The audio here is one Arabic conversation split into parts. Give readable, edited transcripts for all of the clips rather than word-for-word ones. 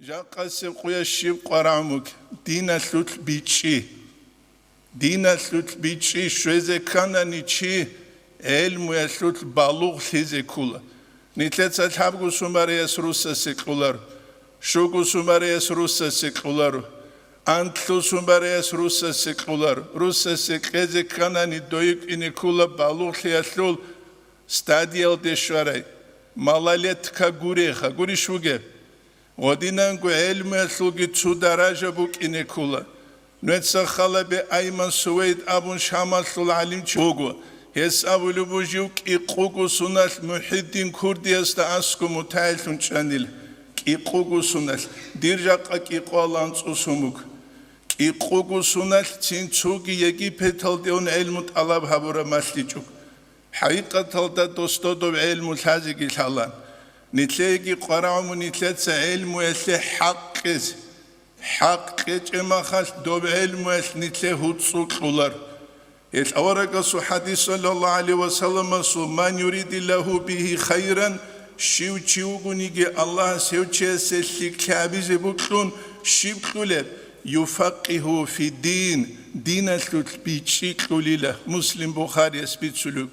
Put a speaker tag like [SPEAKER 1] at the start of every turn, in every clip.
[SPEAKER 1] جاقس قويا الشيب قرامك دينا ثلث بيتشي شوزي كانا نيتشي علم يثلث بالوغ ثيزي كولا نتلت الحبق سوماريس روسا سيكولار شوغو سوماريس روسا سيكولار أنتلو سوماريس روسا سيكولار روسا سيكيزي كانا ندويك إني كولا بالوغ ثيثلول ستاديال ديشواري مالاليت كاغوريخا غوري شوغي ودينانغو علم يثلوغي تسو دراجة بوك إني كولا نتسخلا بأيمن سويد أبو شامل العليم تشوغو هس أولو بوجيوك إقوغو سنال محيدين كردي أستأسكو متعلتون شانيل إقوغو سنال ديرجاقك إقوالان تسوموك إقوغو سنال تنسوغي يجي بيتال ديون علم طلب هبورا مسليجوك حقيقة تلتا دوستودو علم الحازيق الحالان نتلاقي قرعم ونتلاتس علم ويسلي حقز حق ما خاص دوب علم نتله تسوق خلر الأورق سو حديث صلى الله عليه وسلم سو من يريد الله به خيرا شيو تشيوغنيجي الله سيو تشيسلك كابيز بكلون شيبكلب يفقه في الدين دين التبيتشي كليله مسلم بخاري اسبيتسلوك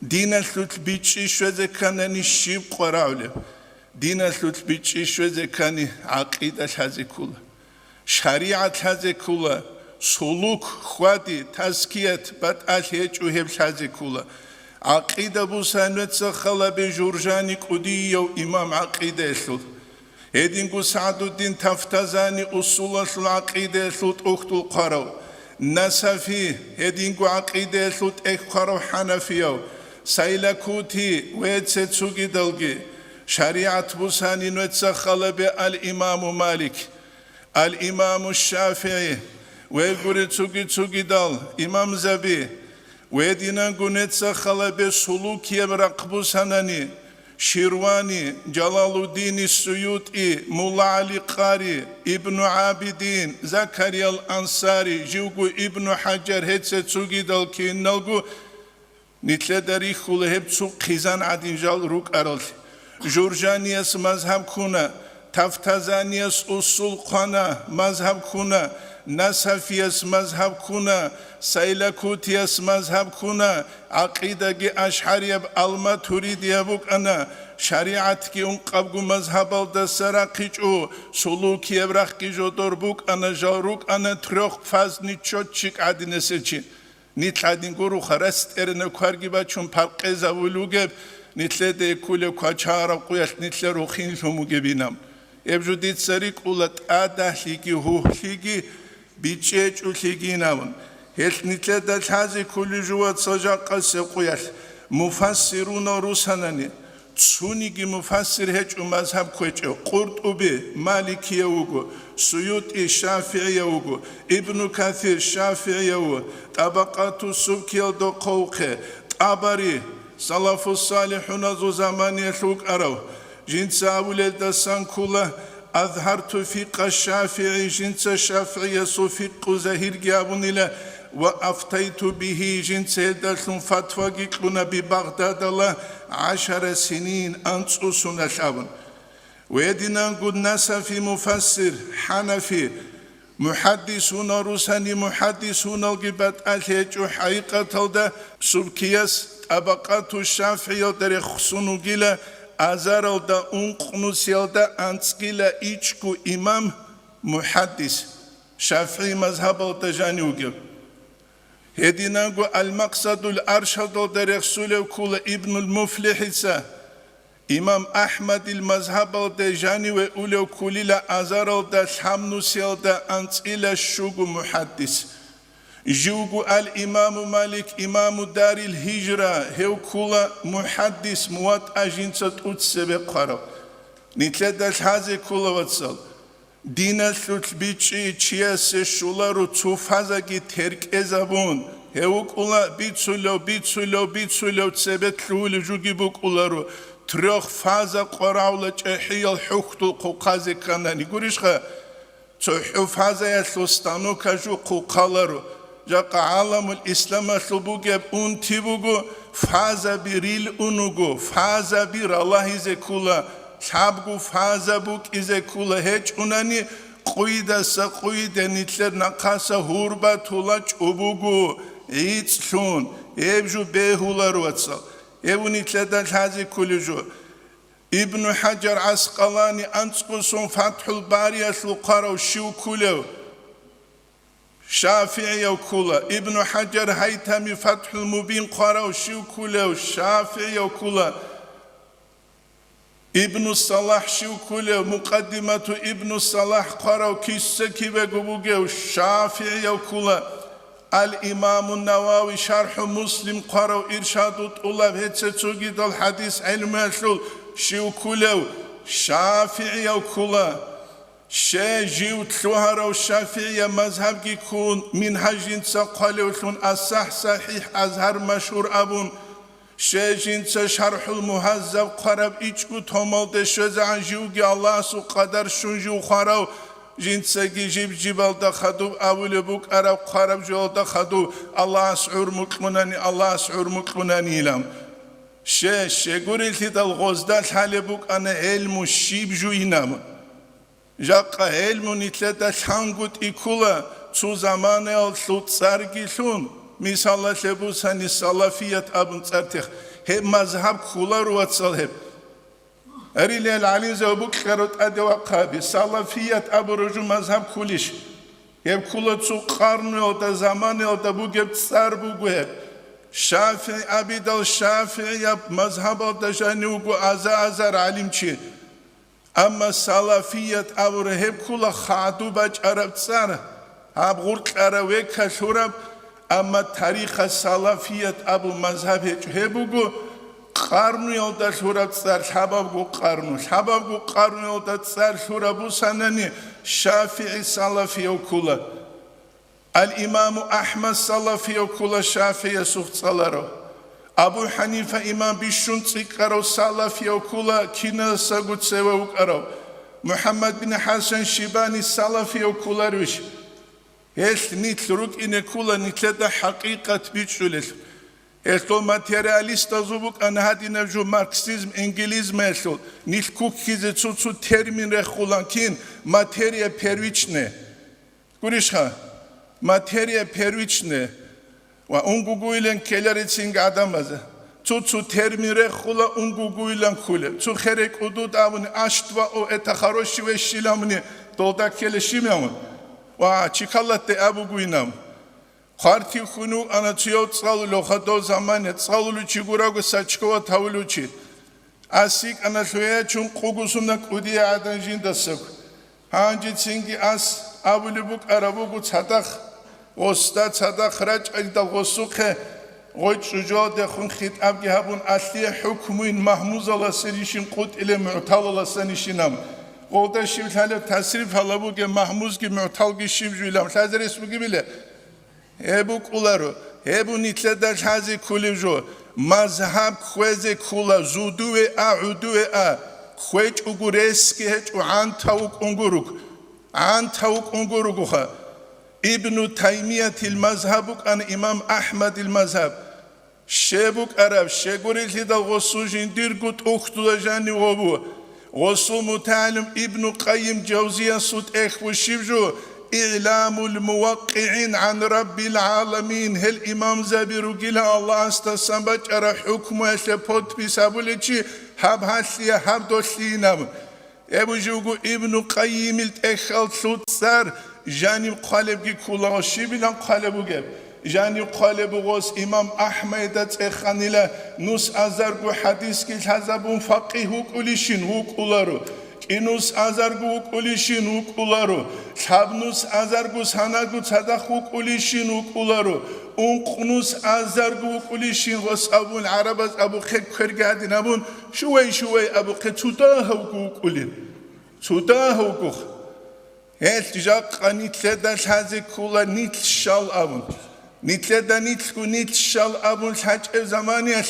[SPEAKER 1] دين التبيتشي شوزه كانني شيب قراوله دين التبيتشي شوزه كاني عقيده حزكوله شريعة هذه كلها سلوك خوادي تزكية بتأهيج وهب هذه كلها عقيدة بوسانوت سخلا بجورجاني قدي إمام عقيدة يسود هدينكو سعد الدين تفتزاني أصول العقيدة يسود أخت القرو نسفي هدينكو عقيدة يسود قرو حنفيو سيلكوتي ويتسوغي دلغي شريعة بوساني نوت سخلا بالإمام مالك الإمام الشافعي ويقول تسوغي دال إمام زبي ويدينا قنت سخلا بسلوك يبرقبو سناني شيرواني جلال الدين السيوطي مولا علي قاري ابن عابدين زكريا الأنصاري جوغو ابن حجر هتس تسوغي دال كي نلغو نتلا داريخو لهب تسوق خيزان عدين جال روك أرال جورجانيس مذهب كونا تفتزانيس أصول قنا مذهب كنا نسفيس مذهب كنا سيلكوتيس مذهب كنا عقيدة أشعرية بألما تريد يبوك أنا شريعتك أنقبق مذهب الدسراقيجو سلوك يبرخ جو دربوك أنا جاروك أنا تروخ فاز نيتشوتشيك عدين سيچين نيتلادين قرو خرست ارنو كارگي بچون پرقزا ولوگب نيتلده كولي كوچارا قويش نيتل روخين لوموگه بينام ابجوديت سريك اولت آده ليگي هو ليگي بيچيچ او ليگي ناون هل نيتلده تازي كولي جوات سجا قصي قويش مفسرون روساناني تسونيگي مفسر هج مذهب كوچو قرطبي مالكي اوگو سيوطي شافعي اوگو ابن كثير شافعي اوگو طبقات السبكي دو قوقه طبري سلف الصالحون ذو زمان يثوق أرو جنس أولاد دسان كله أظهرت فقه الشافعي جنس الشافعي صفق زهير جابون إلى وأفتيت به جنس دلتون فتوى قلنا ببغداد الله 10 سنين أنصوصون الشعبون ويدنا نقول ناس في مفسر حنفي محدثون روساني محدثون الجبات الهج حقيقة ده سبكياس طبقات الشافعي در خصونو گيلا ازارو دا انقنوسيال دا انسكيلا ايچكو امام محدث شافعي مذهب التجاني وگيب هديناغو المقصد الارشد در رسول كل ابن المفلح امام احمد المذهب التجاني وولو كليلا ازارو دا حمنوسيال دا انسكيلا شوغو محدث جوجو الإمام مالك إمام دار الهجرة هو كلا محدث موات أجنسة أتسبق قرب نتلدش هذه كلا وتصل دين الثلث تشياس شولارو تفازاكي ترك إزابون هو كلا بيتسولو تسبق لول جوجي بوكولارو تريخ فازا قراولة تحيي الحوخت القوقازي كانان يقوليشخا تحيو فازا يثلستانو كجو قوقالارو جاق عالم الإسلام سبوجب تبوجو فاز بريل أنوجو فاز بير الله زكولا حبگو فازبوک ایزه کوله هیچ اونانی قویده سقویده نیتلر نقاسه هوربا تولا چوبوگو ایتسلون ایبجو بهولار واتسال ایبو نیتلر دل حازی کلیجو ابن حجر عسقلاني أنسقسون فتح الباري أسلو قارو شو كولو شافعي وكولا ابن حجر هيتمي فتح المبين قارو شو كولو شافعي وكولا ابن الصلاح شو كولو مقدمة ابن الصلاح قارو كيسكي بقبوغو شافعي وكولا الإمام النووي شرح مسلم قارو إرشاد الطلاب هتسوغي دل حديث علم أسلو شو كله شافعي أو كله شجيو تلوهر أو شافعي مذهب يكون منهج سقال وشون الصح صحيح أزهر مشهور أبون شجين شرح المهذب قرب إيشكو تمال دشوز عن جوجي الله سو قدر شنجو خراو جنسكي جبال دخدو أول بوك أرب قرب جول دخدو الله سعور مكمناني الله سعور مكمناني لهم شغوريل تدل غزدال حالبوك أنا علم الشيب جوينام جاقا علم نتلتا شانقوت إكولا تو زمان الثوت سارقيشون مثال لبوساني السلفية أبن ترتخ هب مذهب كولا رواتسال هب أريل العلي زوبوك خيروت أدوا قابي سلفية أبو رجو مذهب كوليش هب كولا تو قرن يوتا زمان يوتا بوغب تسار بوغو هب شافعي عبيد الشافعي مذهب الدجانيوغو أزار علم چي أما سلفية أبو رهب كل خادو باج عرب تسار هب غرق عرويك كشورب أما تاريخ السلفية أبو مذهب هبوغو قرن يودا شورب تسار شبابغو قرن يودا تسار شوربو سنني شافعي سلفي وكل الإمام أحمد سلفي وكل شافعي سوخت سلارو أبو حنيفة إمام بيشون تسيكارو سلفي وكل كينا ساقوت سوا وكارو محمد بن حسن شيباني سلفي وكل روش هيش نيتلروك إن كل نيتلدا حقيقة بيتشولش هيش تو ماتيرياليست زوبوك أن هادي نفجو ماركسيزم إنجليزم هيشول نيتكوك كيزي تسو ترمين رخولان كين ماتيريا بيرويچنه قريشها ماتيريا بيرويچنه وانغوغويلن كيلاريتسينغ آدامازه تو ترميره خولا انغوغويلن كوله تو خيرك ودود آون اشتوا او اتخاروشي وشيلامني دولدا كيلشيميامون وا چيكالات ابو غوينام خارتي خونو انا تيو تصالو لوخدو زمان تصالو چيغوراغو ساچكوا تاولوچي اسيك انا شويه چون قوغوسونا قوديا ادنجين دسك هانجي تسينغي اس ابولبوك ارابوغو تصدخ وستاد صدق رج أجد الغسوق غير شجاع خون خيط أبجي هبون أصلي حكمين محموز الله سريشين قد إلى معتال الله سنيشينام قودا شيف هلا تصريف هلا بوجي محموز كي معتال كي شيف جويلام شازر اسمه كبيله هبوك أولارو هبو نتلدش هذي كل جو مذهب خوازي كولا زودوه عودوه خويج أقورسكي هج وعن تاوك أنغوروك خا ابن تيمية المذهب أن إمام أحمد المذهب شبك عرب شغوري لدا غسوجين ديرغوت أختو جاني وبو غسو متعلم ابن قيم جوزية صوت إخو شبجو إعلام الموقعين عن رب العالمين هل إمام زبيرو قيلا الله استسنبج أرى حكمه شبوت بسابوليشي هب هاشليا هب دوشلينام ابو جوغو ابن قيم التخل صوت سار جاني قالب كي كولا شيبلان قالبو جاب جاني قالب غوس إمام أحمد تخانيلا نوس أزرقو حديث كي حزبون فقيه كلشين هو كولارو كنوس أزرقو كلشين هو كولارو شابنوس أزرقو ساناقو تصدقو كلشين هو كولارو أنقنوس أزرقو كلشين غوس أبو العربز أبو خيك كرقادين أبون شوي أبو خيك تداهو كولين تداهو كوخ هل تجاق نيتلدا هذه كولا نيتل شال أبون نيتلدا نيتل شال أبون حاج زمانيش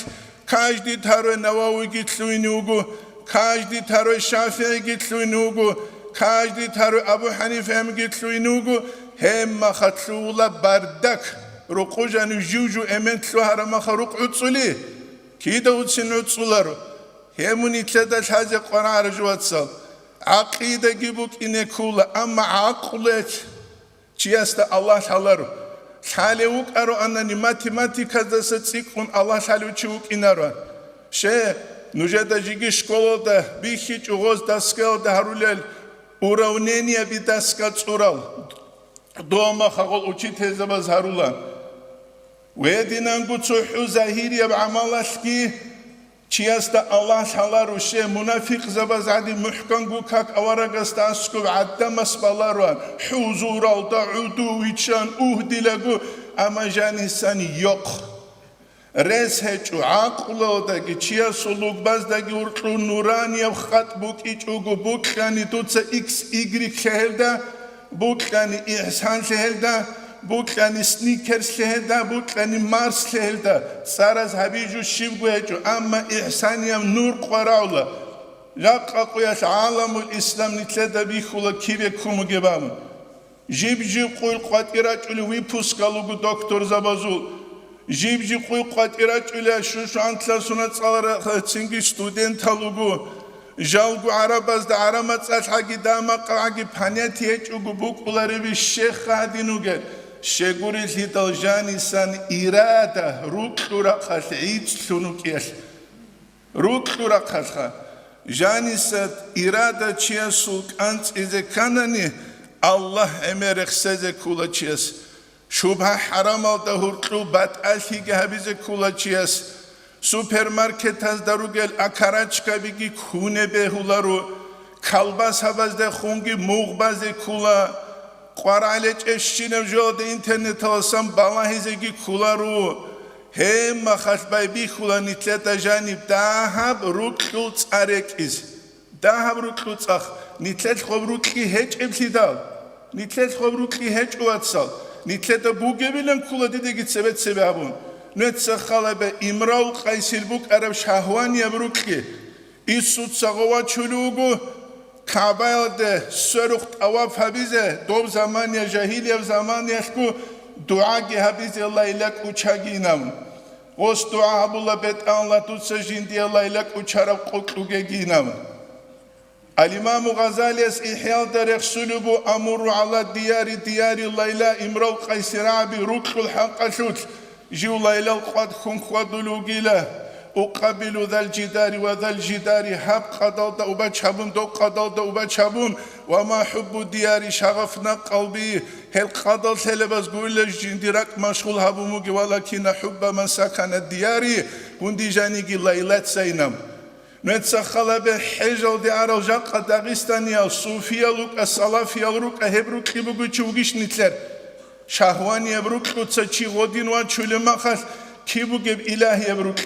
[SPEAKER 1] كاجدي تارو نواوي جتلوينوغو كاجدي تارو شافعي جتلوينوغو كاجدي تارو أبو حنيفة هم جتلوينوغو هم ما خطلولا بردك رقوجانو جوجو امنتلو هرما خروق عطسولي كيدا وتسن عطسولارو همونی تدش هزی قرار جواتسال عقیده گیبوک اینه کوله اما عقلت چی است الله تعالی حالوک ارو اننی ماتematika دست سیکون الله تعالی چیوک اینارو شه نوجد جیگی شکل ده بیخیچ اوغاز دستگاه ده هرولل уравнение بی دستگاه چورال دوما خاقل اوچی تیزه باز هرولان ویدینانگو چوحو ظاهیری بعمالشکی چی است الله تعالی روشه منافق زباز عدی محکن کاک اوارگست اسکو عدم اسبالاران حضور الدعودو ویچان دیلگو اما جانیسانی یق رس هچو عقلو داگی چیا سلوک باز داگی ارتو نورانی و خط بوک ایچوگو بوک خانی دوتسا ایکس ایگریک شهلده بوک خانی احسان شهلده بوک خانی سنیکرز شهلده بوک خانی مارس شهلده سار از حبیجو شیبگو هچو اما احسانی هم نور قراولا جاقا قویش عالم الاسلام نتلده بیخولا کیوی کمو گبامون جیب قویل قواتیرات اولی ویپوسکالوگو دکتر زبازول جيب قوي قاتيرات إلى شو أنتلا سنة صار تسنجي ستودنت هلوجو جالجو عرباز ده عرمات أشحاجي داما قاعي بحنيتي هيك وجبوك ولا ربي الشيخ قاعدينوجل شجوري الهيدالجاني سان إرادة روك تراقش عيد سنوكيش روك تراقش جاني سات إرادة تشيسوك أنت إذا كانني الله أمرك سزك كولا تشيس شبه حرام الدهورتو بات أشيء هبيزة كولا تشيس سوپرمارکت از دروگل اکارچکا بیگی خونه بهولارو کالباس هواز ده خونگی موغ بازه کولا قرالچ اشچینم جو ده اینترنت هستم بالاهیزگی کولا رو هم مخش بای بی کولا نیتلتا جانب دهب روکلوت ارکیز دهب روکلوت اخ نیتلت خوب روکی هچ ابتدال نیتلت خوب روکی هچ اواتسال نیتلتا بوگه بیلم کولا دیده گید سبت سبابون نتسخال به امرال قیسیل بوک عرب شهوانی بروکی ایسوت سقوا چلوگو کعبه ده سرخت اواف هبیزه دو زمانی جاهیلی و زمانی اشکو دعاگی هبیزه لیلک اچاگی نام وست دعا هبولا بیت آنلا توتس جندی لیلک اچارب قلقلگی نام الإمام غزالي إحياء درخ سلبو أمر على ديار ليلى امرال قيسر عبي ركح الحق شوت جو ليلى قد خن خدلوجيله أقبل ذا الجدار وذا الجدار حب قدال دا وبتشابون دو قدال دا وبتشابون وما حب الديار شغفنا قلبي هل قدال سلبس قول الجندرك مشغول هبوموجي ولكن حب من سكن الديار وندي جانيجي ليلة سينم نتسخل به حجل دي عرجاق داغستانيا صوفيا لوك السلافيا لوك هبروك خيبوغو چوغيش نتلر شهواني هبروك تسچي غودين وان چولما خاص كيبوغ إلهي هبروك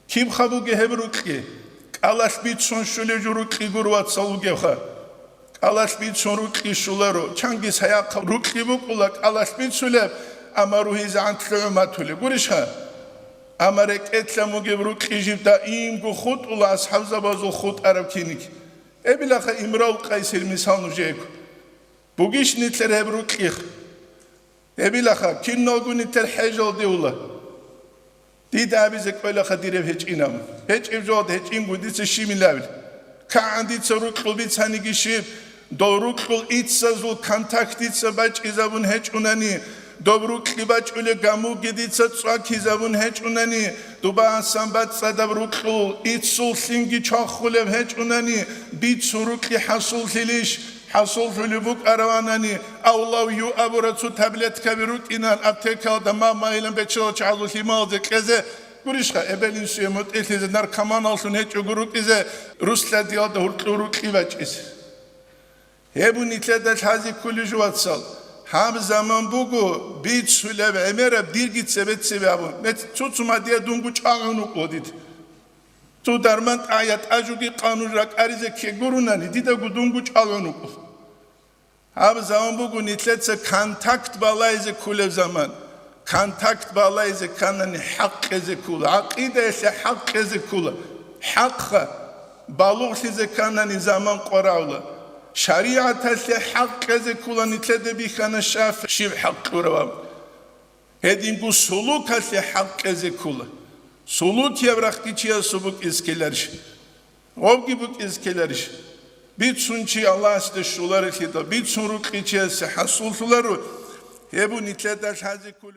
[SPEAKER 1] كيب خبوغ هبروك قالاش بيت سون شولي جوروك غوروات سالوغ خا قالاش بيت سون روك شولارو چانگيس حياق روك خيبوغ قالاش بيت سولب اما روحي زانت لعماتولي غوريشا امرك اتلمو جبروك اجيبتا ايمغو خود الله اصحاب زبازو خود عرب كينيك ابلاخ امرال قيسر مثال نجيكو بوغيش نتلر هبروك اخ ابلاخ كين نوغو نتلر حجل دي الله دي دابيزك بلاخ ديرب هج انام هج ابجود هج انغو ديس شيمي لابل كاندي تروك قلبي تانيكي شيب دوروك قل ايتسازو كانتاكت ايتسا باج ازابون هج اناني Добрук либач уле гаму гидица цаки забун хеч унани дуба самбат садабрукул итсул синги чахулев хеч унани бит сурукли хасул хилиш حصل في البوك أروانني أولو يو أبورتو تابلت كبيروت إنان أبتكال دمام ما إلهم بتشلو تعالو ثمالذ كذا قريشها إبلين سيموت إثنين نار كمان أصلون هيك يقولك إذا روسلا ديال دهورك إيواج إس هبون إتلادش هذه كل جوات سال هم زمان بوگو بیت سوله و امره بیرگیت سبت سبابون نت تو تمادیه دونگو چاقونو قدید تو درمند آیات اجوگی قانون رک عریضه که گرونانی دیده گو دونگو چاقونو قد هم زمان بوگو نیتلت کانتاکت بالایز کل زمان کانتاکت بالایز کانانی حق از کل عقیده از حق از کل حق بالغ از کانانی زمان قراوله شريعة الحق كذا كلان يتلدى بخنا شاف شيب حق كروام هدين قو سلوك الحق كذا كلا Sulut yevraktiçiye subuk iskeleriş. Ovgibuk iskeleriş. Bit sunçi Allah işte şuları hita. Bit sunruk içiyesi hasultuları. Hebu nitledaş hazi kulü.